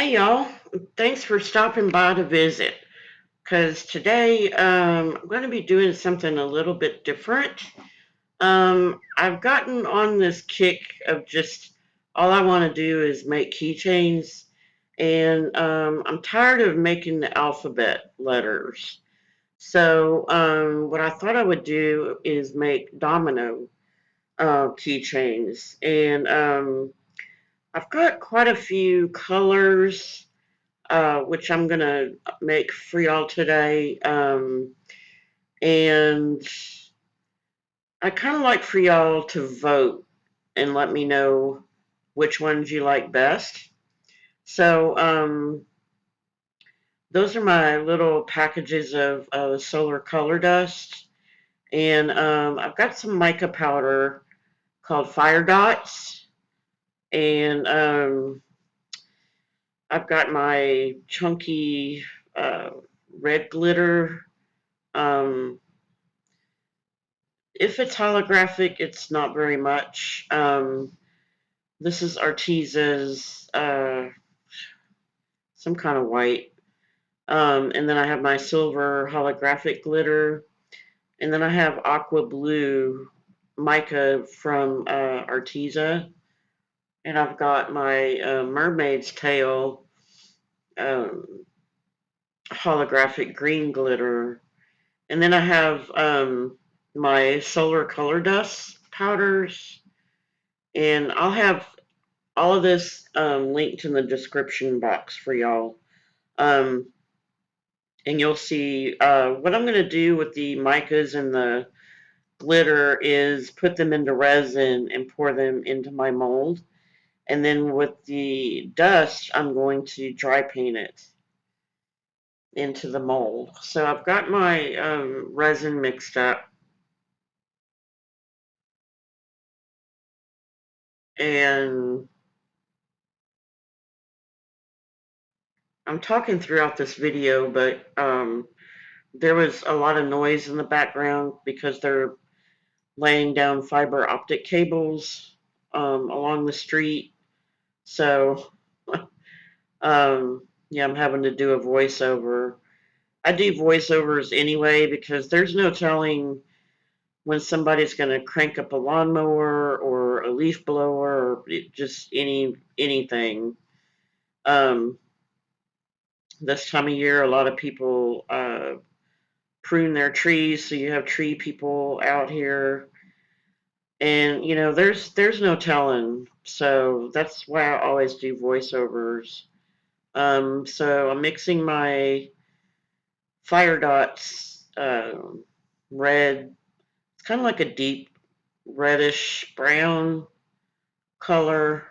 Hey y'all, thanks for stopping by to visit. Because today I'm going to be doing something a little bit different. I've gotten on this kick of just all I want to do is make keychains, and I'm tired of making the alphabet letters. So what I thought I would do is make domino keychains, and I've got quite a few colors which I'm gonna make for y'all today. And I kind of like for y'all to vote and let me know which ones you like best. So those are my little packages of solar color dust, and I've got some mica powder called Fire Dots, and I've got my chunky uh, red glitter. Um, If it's holographic, it's not very much. This is Artesa's some kind of white. And then I have my silver holographic glitter. And then I have aqua blue mica from Artesa. And I've got my mermaid's tail um, holographic green glitter. And then I have my solar color dust powders. And I'll have all of this linked in the description box for y'all. Um, and you'll see what I'm going to do with the micas and the glitter is put them into resin and pour them into my mold. And then with the dust, I'm going to dry paint it into the mold. So I've got my resin mixed up. And I'm talking throughout this video, but there was a lot of noise in the background because they're laying down fiber optic cables along the street. So, yeah, I'm having to do a voiceover. I do voiceovers anyway because there's no telling when somebody's going to crank up a lawnmower or a leaf blower or just anything. Um, this time of year, a lot of people prune their trees, so you have tree people out here. And there's no telling, so that's why I always do voiceovers. So I'm mixing my fire dots, red. It's kind of like a deep reddish brown color.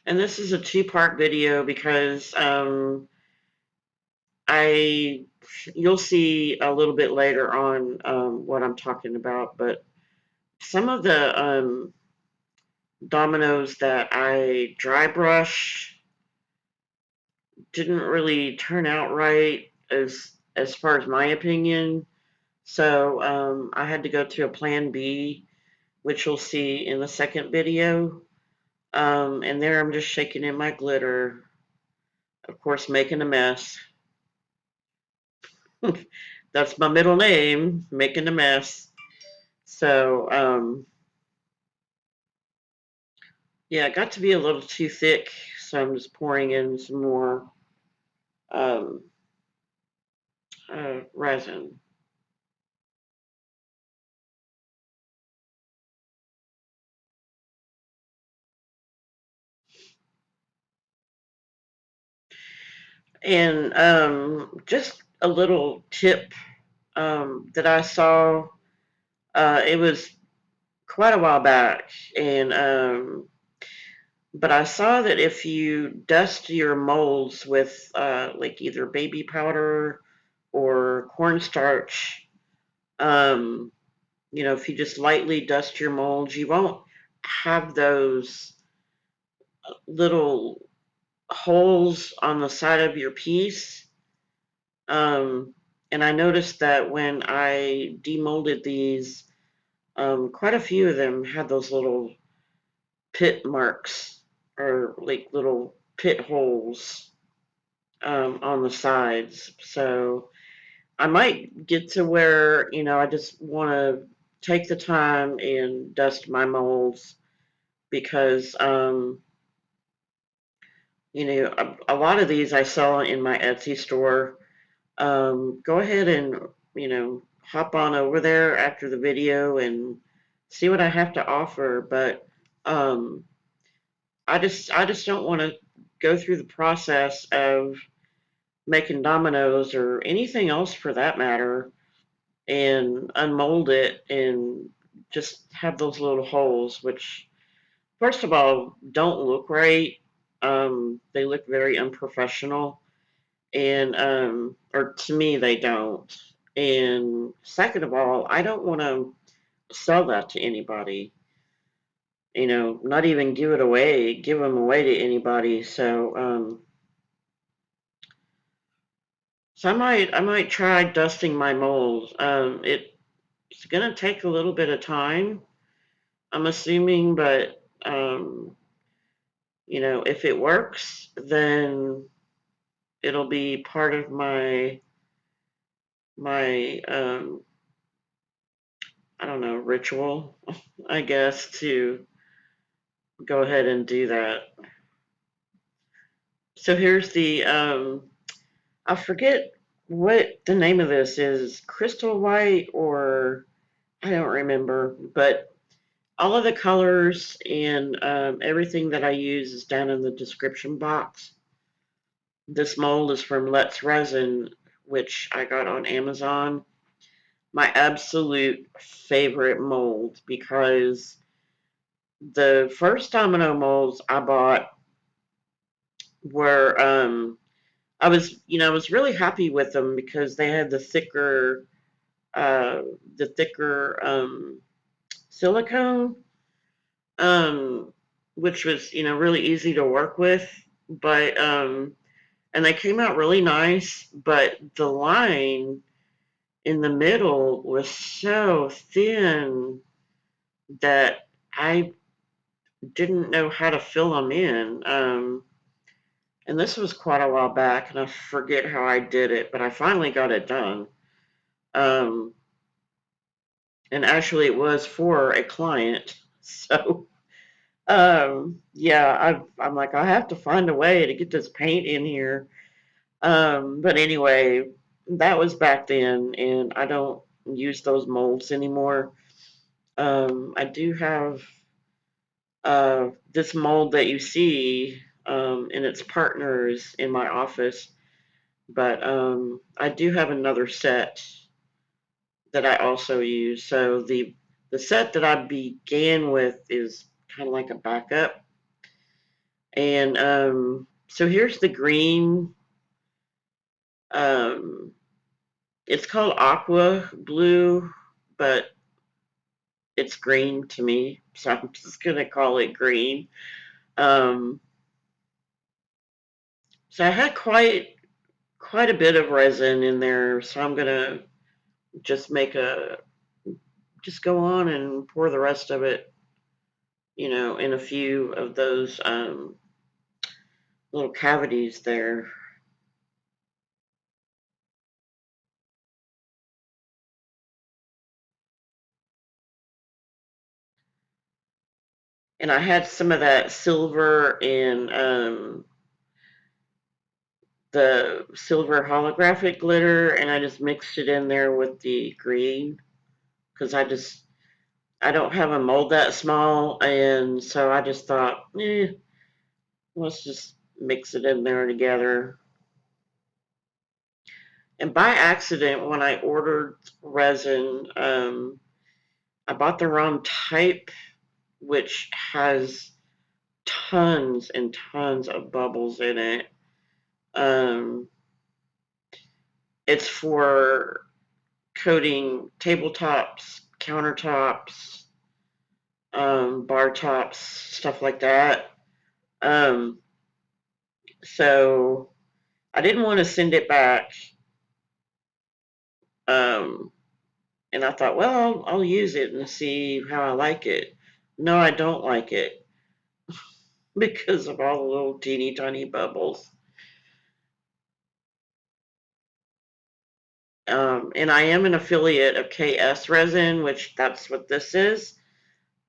And this is a two-part video because I you'll see a little bit later on what I'm talking about, but some of the dominoes that I dry brush didn't really turn out right as far as my opinion. So I had to go to a plan B, which you'll see in the second video. And there I'm just shaking in my glitter, of course, making a mess. That's my middle name, making a mess. So yeah, it got to be a little too thick, so I'm just pouring in some more um, resin. And just a little tip that I saw. It was quite a while back, and but I saw that if you dust your molds with like either baby powder or cornstarch, um, if you just lightly dust your molds, you won't have those little holes on the side of your piece. Um, and I noticed that when I demolded these, quite a few of them had those little pit marks or like little pit holes on the sides. So I might get to where, I just want to take the time and dust my molds because, a lot of these I sell in my Etsy store. Go ahead and, hop on over there after the video and see what I have to offer. But um, I just don't want to go through the process of making dominoes or anything else for that matter and unmold it and just have those little holes, which, first of all, don't look right. They look very unprofessional, and or to me, they don't. And second of all, I don't want to sell that to anybody. Not even give them away to anybody. So I might try dusting my molds. It's gonna take a little bit of time, I'm assuming, but if it works, then it'll be part of my I don't know, ritual, I guess, to go ahead and do that. So here's the I forget what the name of this is, crystal white, or I don't remember, but all of the colors and everything that I use is down in the description box. This mold is from Let's Resin, which I got on Amazon. My absolute favorite mold, because the first domino molds I bought were I was really happy with them because they had uh the thicker silicone, um which was really easy to work with, but and they came out really nice, but the line in the middle was so thin that I didn't know how to fill them in. And this was quite a while back, and I forget how I did it, but I finally got it done. Um, and actually, it was for a client. So, yeah, I'm like, I have to find a way to get this paint in here. But anyway, that was back then, and I don't use those molds anymore. I do have this mold that you see, and its partners in my office, but I do have another set that I also use. So the set that I began with is kind of like a backup, and so here's the green. Um, it's called aqua blue, but it's green to me, so I'm just gonna call it green. Um, so I had quite a bit of resin in there, so I'm gonna just make a just go on and pour the rest of it, in a few of those little cavities there. And I had some of that silver and the silver holographic glitter, and I just mixed it in there with the green because I don't have a mold that small, and so I just thought, let's just mix it in there together. And by accident, when I ordered resin, I bought the wrong type, which has tons and tons of bubbles in it. Um, it's for coating tabletops, countertops, bar tops, stuff like that. Um, so I didn't want to send it back. Um, and I thought, well, I'll use it and see how I like it. No, I don't like it. because of all the little teeny tiny bubbles. And I am an affiliate of KS Resin, which that's what this is.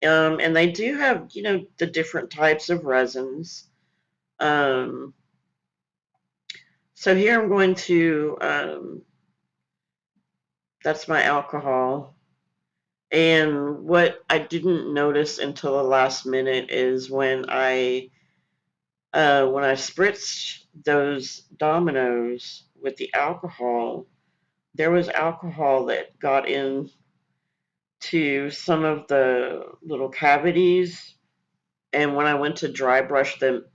And they do have, the different types of resins. Um, so here I'm going to, that's my alcohol. And what I didn't notice until the last minute is when I spritzed those dominoes with the alcohol, there was alcohol that got into some of the little cavities. And when I went to dry brush them,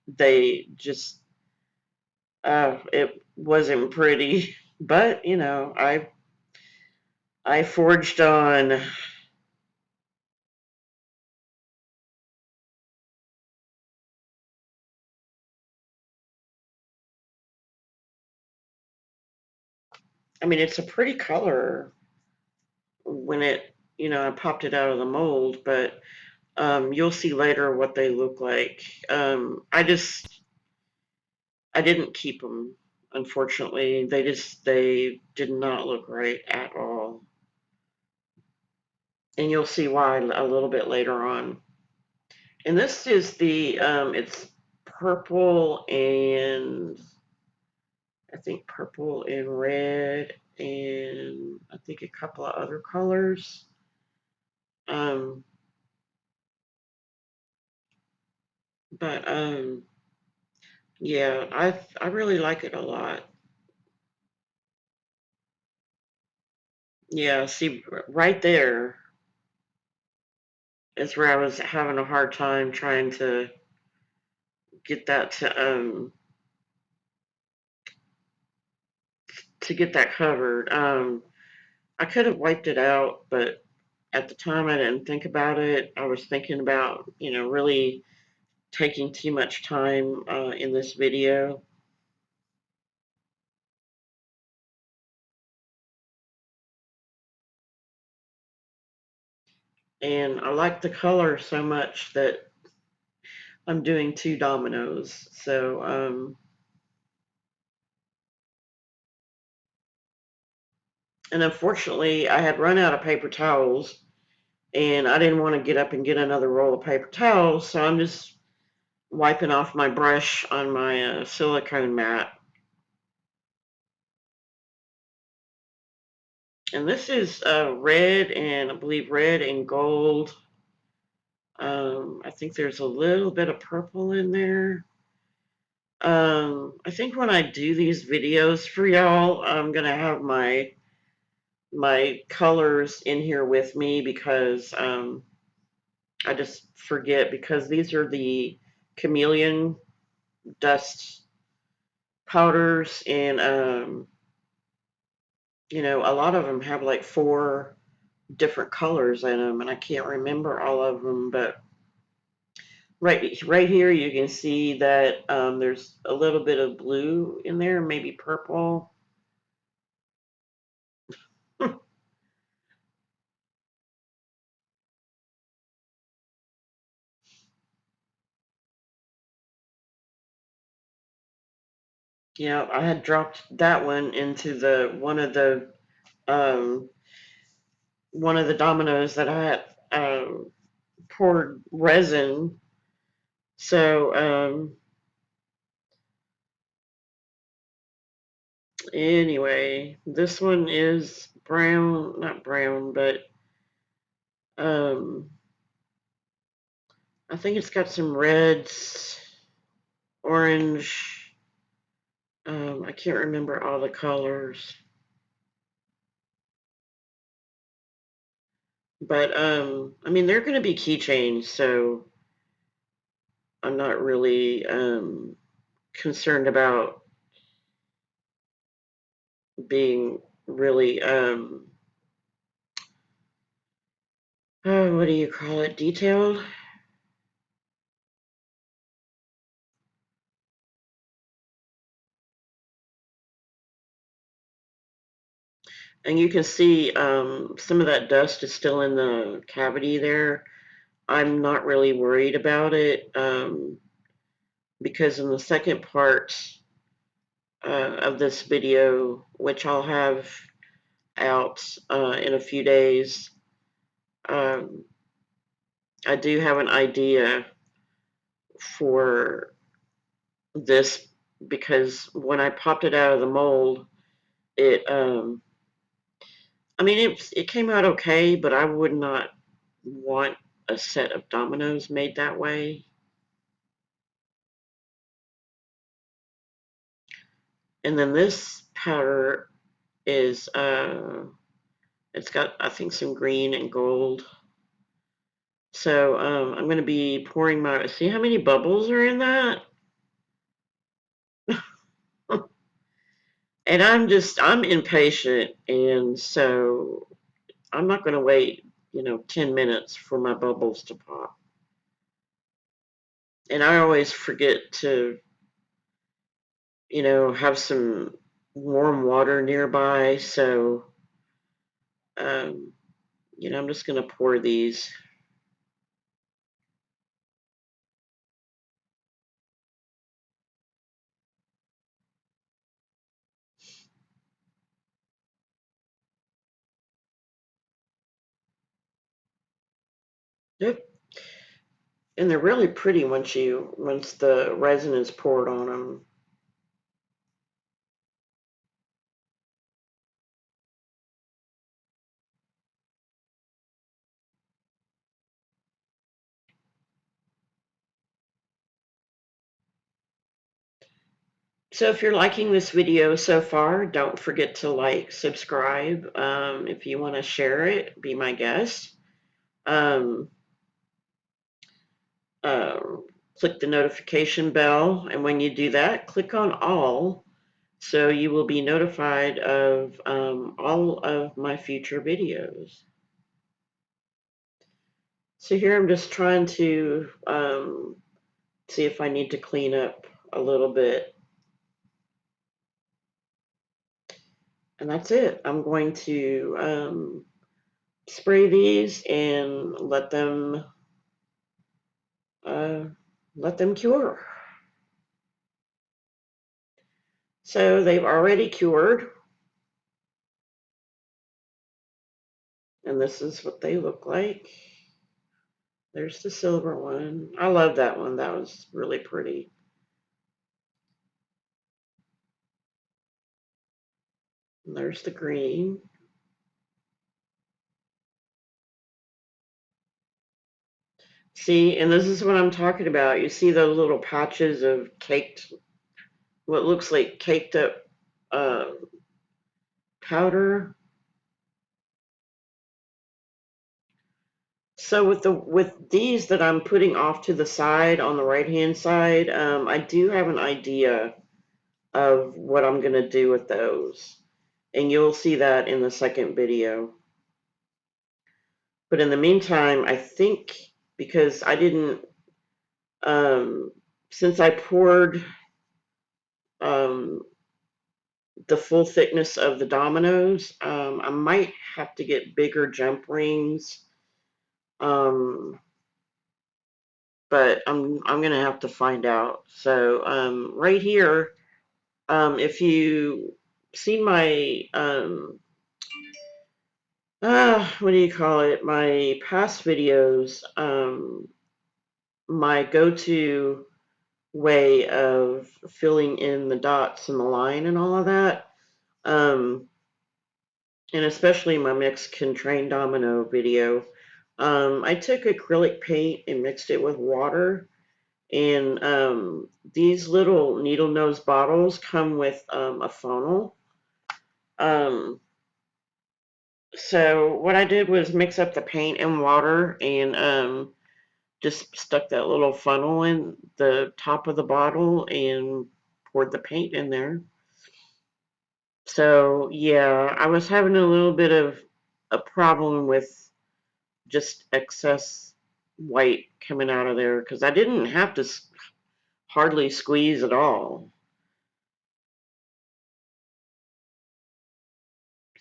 they just, it wasn't pretty. But, I forged on. I mean, it's a pretty color when I popped it out of the mold, but you'll see later what they look like. I didn't keep them, unfortunately. They did not look right at all. And you'll see why a little bit later on. And this is it's purple and I think purple and red and I think a couple of other colors. Um, but yeah, I really like it a lot. Yeah, see right there is where I was having a hard time trying get that to get that covered. I could have wiped it out, but at the time I didn't think about it. I was thinking about, really taking too much time in this video. And I like the color so much that I'm doing two dominoes. So, and unfortunately, I had run out of paper towels and I didn't want to get up and get another roll of paper towels. So I'm just wiping off my brush on my silicone mat. And this is red and I believe red and gold. I think there's a little bit of purple in there. I think when I do these videos for y'all, I'm gonna have my colors in here with me because I just forget because these are the chameleon dust powders and a lot of them have like four different colors in them and I can't remember all of them, but right here you can see that there's a little bit of blue in there, maybe purple. Yeah, I had dropped that one into the um one of the dominoes that I had poured resin. So anyway, this one is brown, not brown, but um I think it's got some reds, orange. I can't remember all the colors. But I mean they're gonna be keychains, so I'm not really concerned about being really what do you call it, detailed. And you can see some of that dust is still in the cavity there. I'm not really worried about it because in the second part of this video, which I'll have out in a few days, um, I do have an idea for this because when I popped it out of the mold, it I mean it came out okay, but I would not want a set of dominoes made that way. And then this powder is it's got I think some green and gold. So I'm going to be pouring my, see how many bubbles are in that? And I'm impatient, and so I'm not going to wait, 10 minutes for my bubbles to pop. And I always forget to, have some warm water nearby. So, um, I'm just going to pour these. Yep. And they're really pretty once the resin is poured on them. So if you're liking this video so far, don't forget to like, subscribe. If you want to share it, be my guest. Um, uh, Click the notification bell, and when you do that, click on all, so you will be notified of all of my future videos. So here I'm just trying to see if I need to clean up a little bit. And that's it. I'm going to spray these and uh, let them cure. So they've already cured, and this is what they look like. There's the silver one. I love that one. That was really pretty. And there's the green. See, and this is what I'm talking about. You see those little patches of caked, what looks like caked up uh, powder. So with these that I'm putting off to the side on the right hand side, I do have an idea of what I'm gonna do with those, and you'll see that in the second video. But in the meantime, I think because I didn't, um, since I poured um, the full thickness of the dominoes, I might have to get bigger jump rings. Um, but I'm gonna have to find out. So right here, if you see my what do you call it? My past videos, my go-to way of filling in the dots and the line and all of that, um, and especially my Mexican train domino video, I took acrylic paint and mixed it with water. And these little needle nose bottles come with a funnel. Um, so what I did was mix up the paint and water and just stuck that little funnel in the top of the bottle and poured the paint in there. So yeah, I was having a little bit of a problem with just excess white coming out of there because I didn't have to hardly squeeze at all.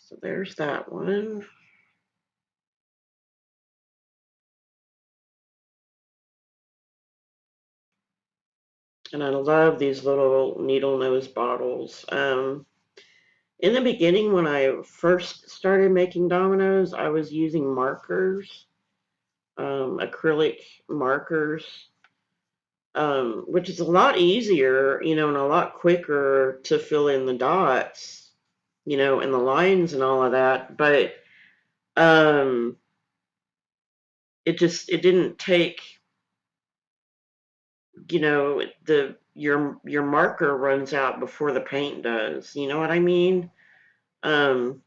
So there's that one. And I love these little needle nose bottles. In the beginning, when I first started making dominoes, I was using markers, acrylic markers, which is a lot easier, and a lot quicker to fill in the dots, and the lines and all of that. But um, it didn't take, your marker runs out before the paint does. You know what I mean? Um,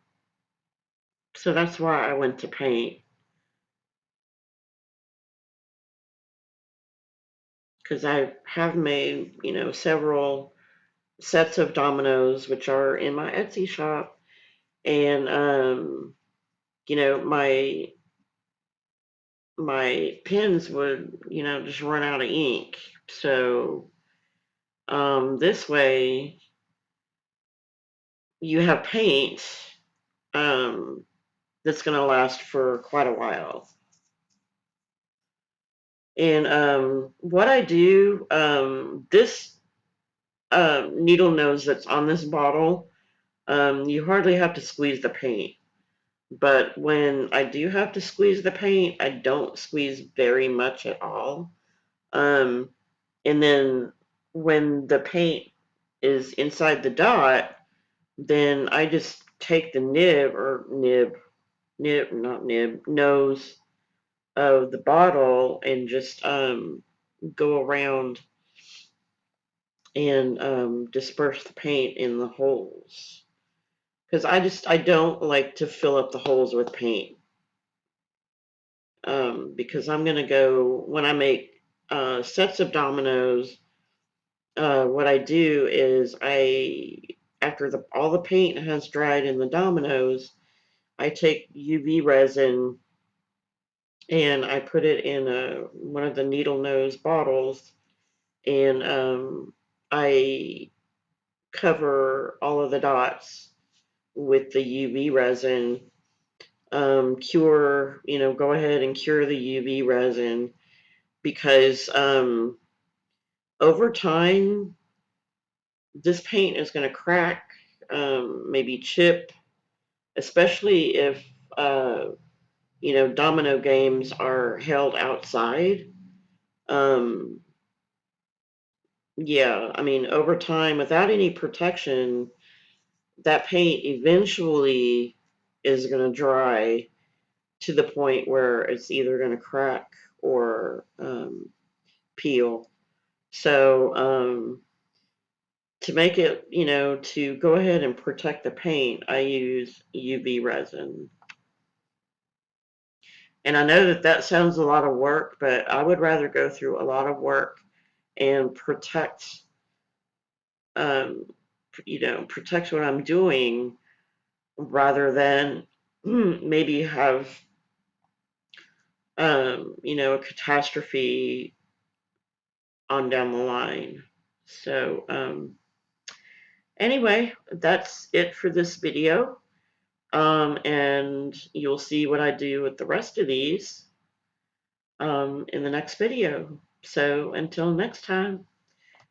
so that's why I went to paint, because I have made, several sets of dominoes, which are in my Etsy shop, and my pens would, just run out of ink. So this way you have paint um, that's going to last for quite a while. And what I do, this needle nose that's on this bottle, you hardly have to squeeze the paint. But when I do have to squeeze the paint, I don't squeeze very much at all. Um, and then when the paint is inside the dot, then I just take the not nib, nose of the bottle and just go around and disperse the paint in the holes. Because I don't like to fill up the holes with paint. Because I'm going to go, when I make sets of dominoes, what I do is after all the paint has dried in the dominoes, I take UV resin and I put it in one of the needle nose bottles, and I cover all of the dots with the UV resin. Go ahead and cure the UV resin, because over time this paint is going to crack, maybe chip, especially if domino games are held outside. Um, yeah, I mean, over time, without any protection, that paint eventually is going to dry to the point where it's either going to crack or peel. So, to make it, to go ahead and protect the paint, I use UV resin. And I know that that sounds a lot of work, but I would rather go through a lot of work and um, protect what I'm doing, rather than maybe have, a catastrophe on down the line. So, anyway, that's it for this video. And you'll see what I do with the rest of these in the next video. So until next time,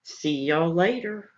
see y'all later.